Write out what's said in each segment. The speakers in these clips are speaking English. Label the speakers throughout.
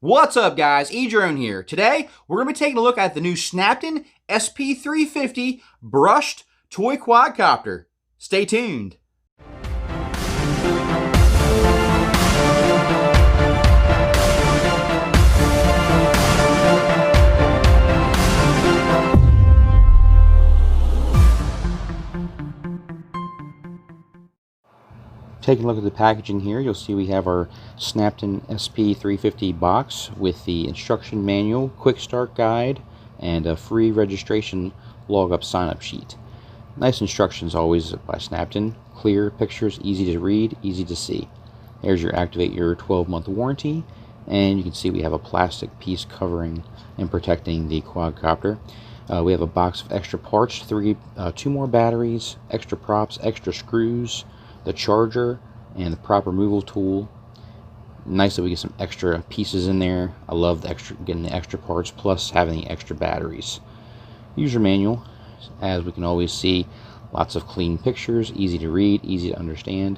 Speaker 1: What's up guys, E-Drone here. Today, we're going to be taking a look at the new Snaptain SP350 brushed toy quadcopter. Stay tuned. Taking a look at the packaging here, you'll see we have our Snaptain SP350 box with the instruction manual, quick start guide, and a free registration log-up sign-up sheet. Nice instructions always by Snaptain. Clear pictures, easy to read, easy to see. There's your activate your 12-month warranty, and you can see we have a plastic piece covering and protecting the quadcopter. We have a box of extra parts, two more batteries, extra props, extra screws, the charger, and the prop removal tool. Nice that we get some extra pieces in there. I love getting the extra parts plus having the extra batteries. User manual, as we can always see, lots of clean pictures, easy to read, easy to understand.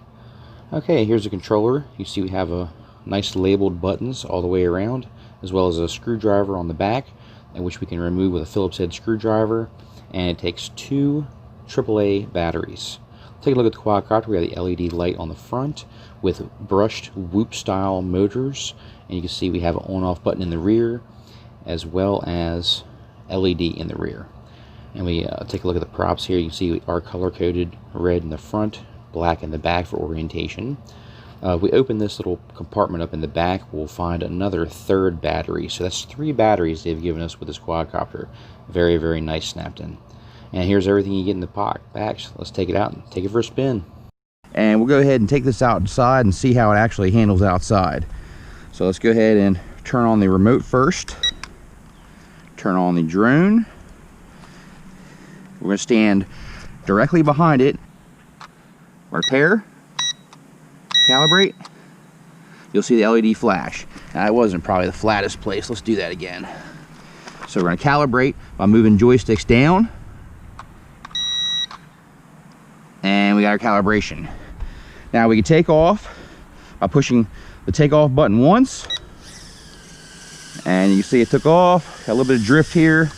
Speaker 1: Okay, here's the controller. You see we have a nice labeled buttons all the way around, as well as a screwdriver on the back, which we can remove with a Phillips head screwdriver, and it takes two AAA batteries. Take a look at the quadcopter. We have the LED light on the front with brushed whoop style motors, and you can see we have an on-off button in the rear as well as LED in the rear. And we take a look at the props here. You can see we are color coded: red in the front, black in the back for orientation. If we open this little compartment up in the back, we'll find another third battery. So that's three batteries they've given us with this quadcopter. Very, very nice Snaptain. And here's everything you get in the back. So let's take it out and take it for a spin. And we'll go ahead and take this outside and see how it actually handles outside. So let's go ahead and turn on the remote first. Turn on the drone. We're going to stand directly behind it. Repair. Calibrate. You'll see the LED flash. Now, it wasn't probably the flattest place. Let's do that again. So we're going to calibrate by moving joysticks down. And we got our calibration. Now we can take off by pushing the takeoff button once. And you see it took off. Got a little bit of drift here.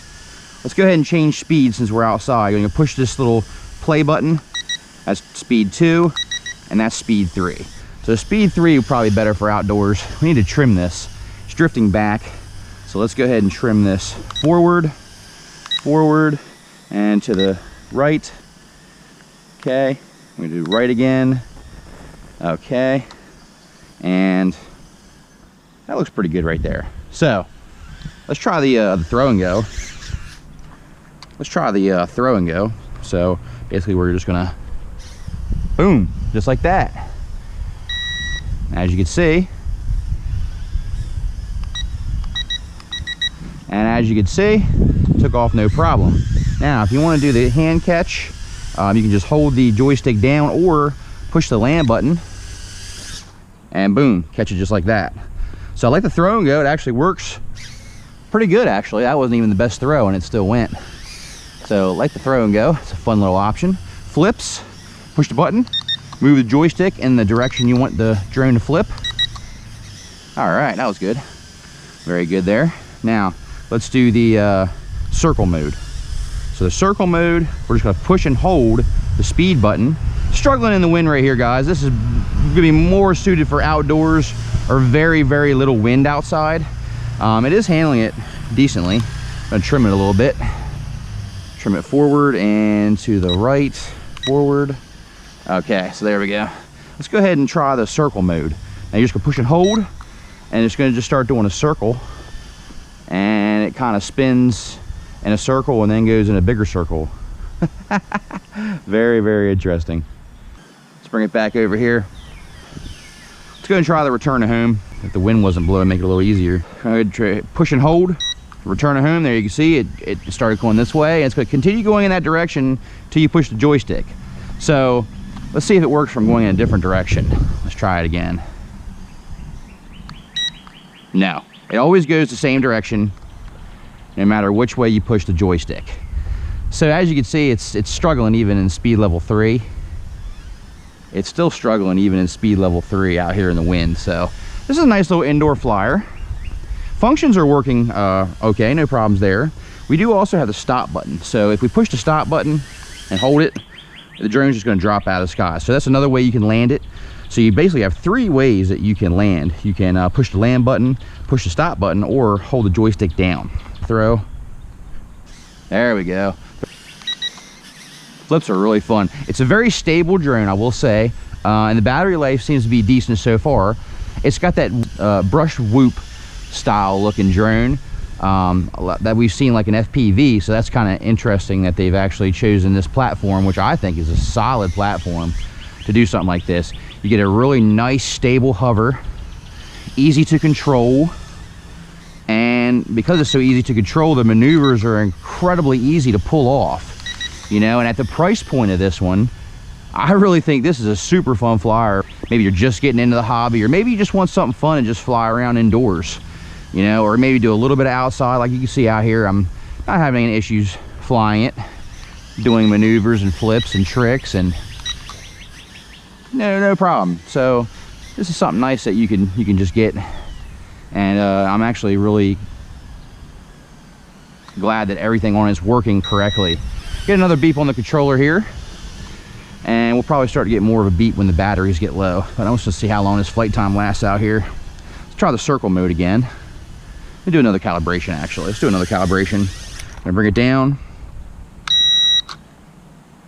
Speaker 1: Let's go ahead and change speed since we're outside. You're going to push this little play button. That's speed 2, and that's speed 3. So speed 3 is probably better for outdoors. We need to trim this. It's drifting back. So let's go ahead and trim this forward, and to the right. Okay, I'm gonna do right again. Okay, and that looks pretty good right there. So let's try the throw and go. Let's try the throw and go. So basically, we're just gonna boom, just like that. As you can see, took off no problem. Now, if you want to do the hand catch, you can just hold the joystick down or push the land button and boom, catch it just like that. So I like the throw and go. It actually works pretty good actually. That wasn't even the best throw and it still went. So I like the throw and go. It's a fun little option. Flips, push the button, move the joystick in the direction you want the drone to flip. All right, that was good. Very good there. Now let's do the circle mode. So the circle mode, we're just gonna push and hold the speed button. Struggling in the wind right here, guys. This is gonna be more suited for outdoors or very, very little wind outside. It is handling it decently. I'm gonna trim it a little bit. Trim it forward and to the right, forward. Okay, so there we go. Let's go ahead and try the circle mode. Now you're just gonna push and hold, and it's gonna just start doing a circle. And it kind of spins in a circle and then goes in a bigger circle. Very, very interesting. Let's bring it back over here. Let's go and try the return to home. If the wind wasn't blowing, make it a little easier. Go ahead and try, push and hold. Return to home. There you can see it started going this way. And it's going to continue going in that direction until you push the joystick. So let's see if it works from going in a different direction. Let's try it again. No, it always goes the same direction no matter which way you push the joystick. So as you can see, it's struggling even in speed level 3. It's still struggling even in speed level 3 out here in the wind. So this is a nice little indoor flyer. functions are working okay, no problems there. We do also have the stop button. So if we push the stop button and hold it, the drone's just going to drop out of the sky. So that's another way you can land it. So you basically have 3 ways that you can land. You can push the land button, push the stop button, or hold the joystick down. Throw. There we go. Flips are really fun. It's a very stable drone, I will say, and the battery life seems to be decent so far. It's got that brushed whoop style looking drone that we've seen like an FPV, so that's kind of interesting that they've actually chosen this platform, which I think is a solid platform to do something like this. You get a really nice stable hover, easy to control, and because it's so easy to control, the maneuvers are incredibly easy to pull off, you know. And at the price point of this one, I really think this is a super fun flyer. Maybe you're just getting into the hobby, or maybe you just want something fun and just fly around indoors, you know, or maybe do a little bit of outside. Like you can see out here, I'm not having any issues flying it, doing maneuvers and flips and tricks, and no problem. So this is something nice that you can just get, and I'm actually really glad that everything on it is working correctly. Get another beep on the controller here, and we'll probably start to get more of a beep when the batteries get low. But I'm just gonna see how long this flight time lasts out here. Let's try the circle mode again. Let's do another calibration. Actually, let's do another calibration. I'm gonna bring it down.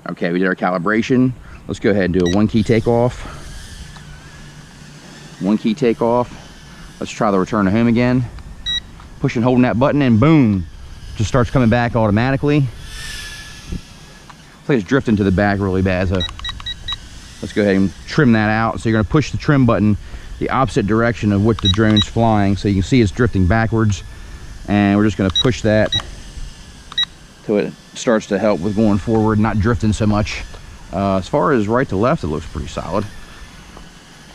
Speaker 1: Okay, we did our calibration. Let's go ahead and do a 1 key takeoff. 1 key takeoff. Let's try the return to home again. Pushing, holding that button, and boom, just starts coming back automatically. Looks like it's drifting to the back really bad, so let's go ahead and trim that out. So you're gonna push the trim button the opposite direction of what the drone's flying, so you can see it's drifting backwards, and we're just gonna push that till it starts to help with going forward, not drifting so much. As far as right to left, it looks pretty solid.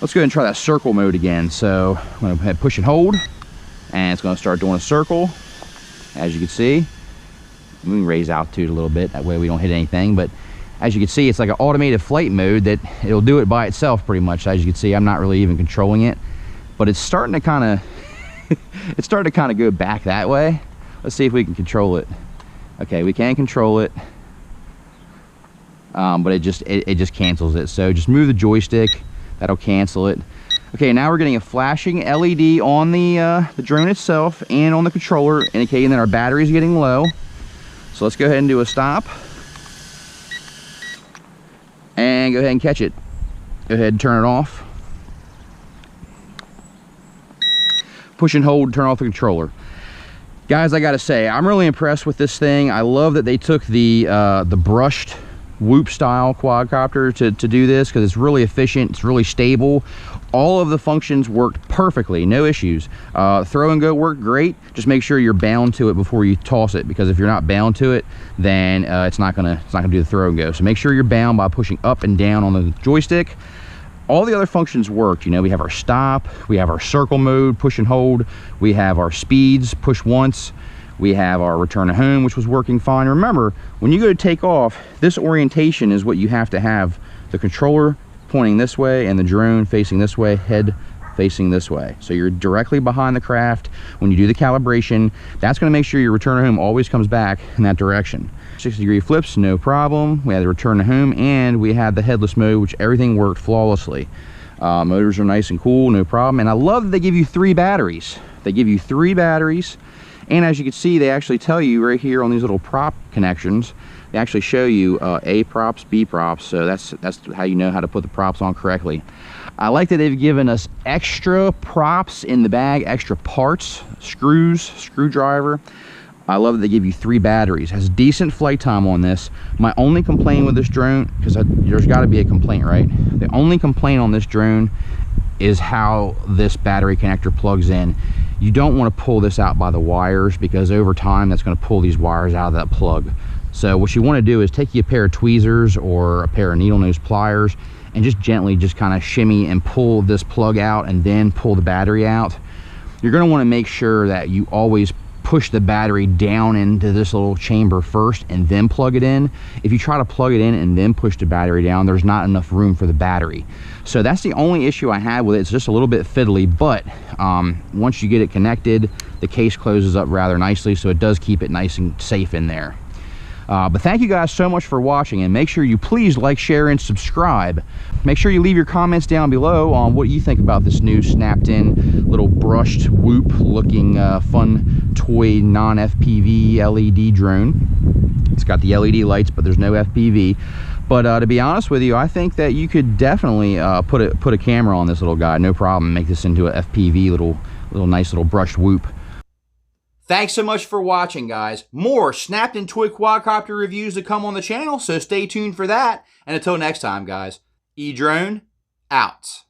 Speaker 1: Let's go ahead and try that circle mode again. So I'm going to hit push and hold, and it's going to start doing a circle. As you can see, we can raise altitude a little bit, that way we don't hit anything. But as you can see, it's like an automated flight mode that it'll do it by itself pretty much. As you can see, I'm not really even controlling it, but it's starting to kind of it's starting to kind of go back that way. Let's see if we can control it. Okay, we can control it. But it just cancels it. So just move the joystick, that'll cancel it. Okay, now we're getting a flashing LED on the drone itself and on the controller, indicating that our battery is getting low. So let's go ahead and do a stop, and go ahead and catch it. Go ahead and turn it off. Push and hold, turn off the controller. Guys, I gotta say, I'm really impressed with this thing. I love that they took the brushed whoop style quadcopter to do this, because it's really efficient, it's really stable. All of the functions worked perfectly, no issues. Throw and go worked great. Just make sure you're bound to it before you toss it, because if you're not bound to it, then it's not gonna do the throw and go. So make sure you're bound by pushing up and down on the joystick. All the other functions worked. You know, we have our stop, we have our circle mode, push and hold, we have our speeds, push once, we have our return to home, which was working fine. Remember, when you go to take off, this orientation is what you have to have. The controller pointing this way and the drone facing this way, head facing this way. So you're directly behind the craft. When you do the calibration, that's gonna make sure your return to home always comes back in that direction. 60-degree flips, no problem. We had the return to home, and we had the headless mode, which everything worked flawlessly. Motors are nice and cool, no problem. And I love that they give you 3 batteries. They give you 3 batteries. And as you can see, they actually tell you right here on these little prop connections, they actually show you A props, B props. So that's how you know how to put the props on correctly. I like that they've given us extra props in the bag, extra parts, screws, screwdriver. I love that they give you 3 batteries. Has decent flight time on this. My only complaint with this drone, because there's got to be a complaint, right? The only complaint on this drone is how this battery connector plugs in. You don't want to pull this out by the wires, because over time that's going to pull these wires out of that plug. So what you want to do is take you a pair of tweezers or a pair of needle nose pliers and just gently just kind of shimmy and pull this plug out, and then pull the battery out. You're going to want to make sure that you always push the battery down into this little chamber first and then plug it in. If you try to plug it in and then push the battery down, there's not enough room for the battery. So that's the only issue I had with it. It's just a little bit fiddly, but once you get it connected, the case closes up rather nicely, so it does keep it nice and safe in there. But thank you guys so much for watching, and make sure you please like, share, and subscribe. Make sure you leave your comments down below on what you think about this new Snaptain little brushed whoop looking fun toy non-FPV LED drone. It's got the LED lights, but there's no FPV. But to be honest with you, I think that you could definitely put a camera on this little guy, no problem. Make this into a FPV little nice little brushed whoop. Thanks so much for watching, guys. More Snaptain toy quadcopter reviews to come on the channel, so stay tuned for that. And until next time, guys, E-Drone out.